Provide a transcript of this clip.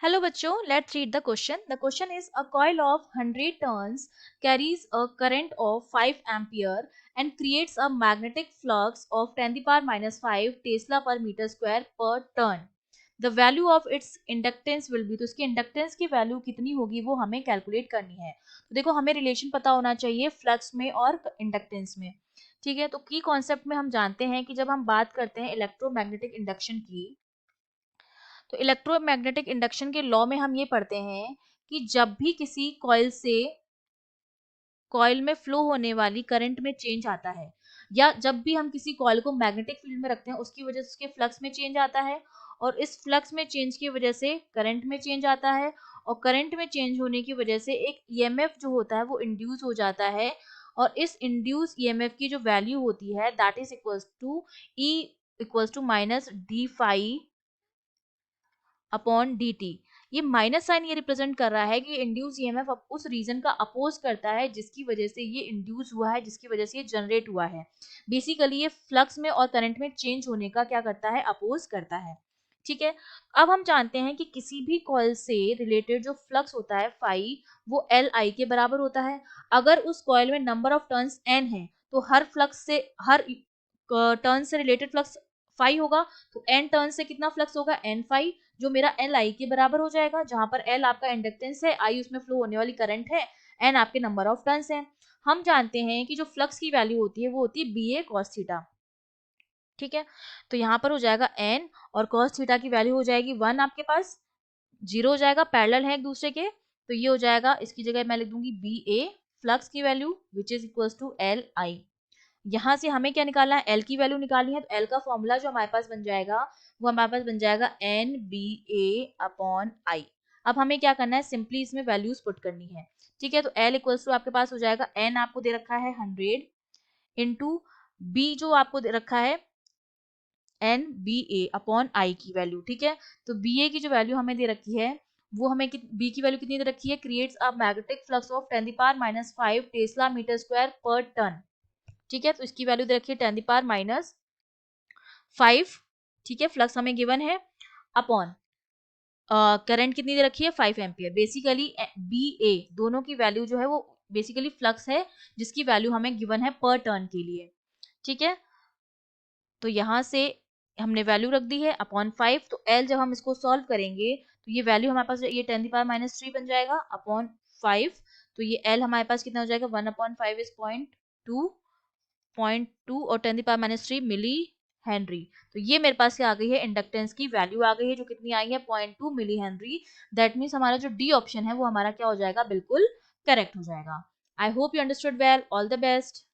Hello बच्चों, let's read the question. The question is a coil of 100 turns carries a current of 5 ampere and creates a magnetic flux of 10 to the power minus 5 Tesla per meter square per turn. The value of its inductance will be, तो इसकी inductance की value कितनी होगी वो हमें calculate करनी है. तो देखो हमें रिलेशन पता होना चाहिए फ्लक्स में और इंडक्टेंस में. ठीक है, तो की कॉन्सेप्ट में हम जानते हैं कि जब हम बात करते हैं इलेक्ट्रोमैग्नेटिक इंडक्शन की, तो इलेक्ट्रोमैग्नेटिक इंडक्शन के लॉ में हम ये पढ़ते हैं कि जब भी किसी कॉइल में फ्लो होने वाली करंट में चेंज आता है, या जब भी हम किसी कॉइल को मैग्नेटिक फील्ड में रखते हैं उसकी वजह से उसके फ्लक्स में चेंज आता है, और इस फ्लक्स में चेंज की वजह से करंट में चेंज आता है, और करंट में चेंज होने की वजह से एक ईएमएफ जो होता है वो इंड्यूस हो जाता है, और इस इंड्यूस ईएमएफ की जो वैल्यू होती है that is equals to minus d phi upon dt. ये माइनस साइन ये रिप्रेजेंट कर रहा है कि इंड्यूस ईएमएफ उस रीजन का अपोज करता है जिसकी वजह से ये इंड्यूस हुआ है, जिसकी वजह से ये जनरेट हुआ है. बेसिकली ये फ्लक्स में और करंट में चेंज होने का क्या करता है, अपोज करता है. ठीक है, अब हम जानते हैं कि किसी भी कॉइल से रिलेटेड जो फ्लक्स होता है फाई, वो एल आई के बराबर होता है. अगर उस कॉइल में नंबर ऑफ टर्न्स एन है तो हर टर्न से रिलेटेड फ्लक्स फाई होगा, तो एन टर्न से कितना फ्लक्स होगा, एन फाई, जो मेरा एल आई के बराबर हो जाएगा, जहां पर एल आपका इंडक्टेंस है, आई उसमें फ्लो होने वाली करंट है, एन आपके नंबर ऑफ टर्न्स हैं. हम जानते हैं कि जो फ्लक्स की वैल्यू होती है वो होती है बी ए कॉस थीटा. ठीक है, तो यहाँ पर हो जाएगा एन और कॉस थीटा की वैल्यू हो जाएगी 1, आपके पास 0 हो जाएगा, पैरेलल है एक दूसरे के, तो ये हो जाएगा, इसकी जगह मैं लिख दूंगी बी ए फ्लक्स की value which is equal to L I. यहाँ से हमें क्या निकालना है, एल की वैल्यू निकालनी है, तो एल का फॉर्मूला जो हमारे पास बन जाएगा वो हमारे पास बन जाएगा N B A upon I. अब हमें क्या करना है, सिंपली इसमें वैल्यूज पुट करनी है. ठीक है, तो एल इक्वल्स टू आपके पास हो जाएगा, एन आपको दे रखा है 100 इंटू बी जो आपको दे रखा है N B A upon I की वैल्यू. ठीक है, तो बी ए की जो वैल्यू हमें दे रखी है वो हमें बी की वैल्यू कितनी दे रखी है, creates a magnetic flux of 10 power minus 5 tesla metre square per turn. ठीक है, तो इसकी वैल्यू दे रखी है 10 पावर माइनस 5. ठीक है, फ्लक्स हमें गिवन है अपॉन करंट कितनी दे रखी है 5 एम्पियर. बेसिकली बी ए दोनों की वैल्यू जो है वो बेसिकली फ्लक्स है जिसकी वैल्यू हमें गिवन है पर टर्न के लिए. ठीक है, तो यहां से हमने वैल्यू रख दी है अपॉन 5, तो एल जब हम इसको सॉल्व करेंगे तो ये वैल्यू हमारे पास ये 10 पावर माइनस 3 बन जाएगा अपॉन 5. तो ये एल हमारे पास कितना हो जाएगा, 1 अपॉन 5 इज 0.2 और 10 पावर माइनस 3 मिली हेनरी. तो ये मेरे पास क्या आ गई है, इंडक्टेंस की वैल्यू आ गई है जो कितनी आई है, 0.2 मिली हेनरी. दैट मीन्स हमारा जो डी ऑप्शन है वो हमारा क्या हो जाएगा, बिल्कुल करेक्ट हो जाएगा. I hope you understood well. All the best.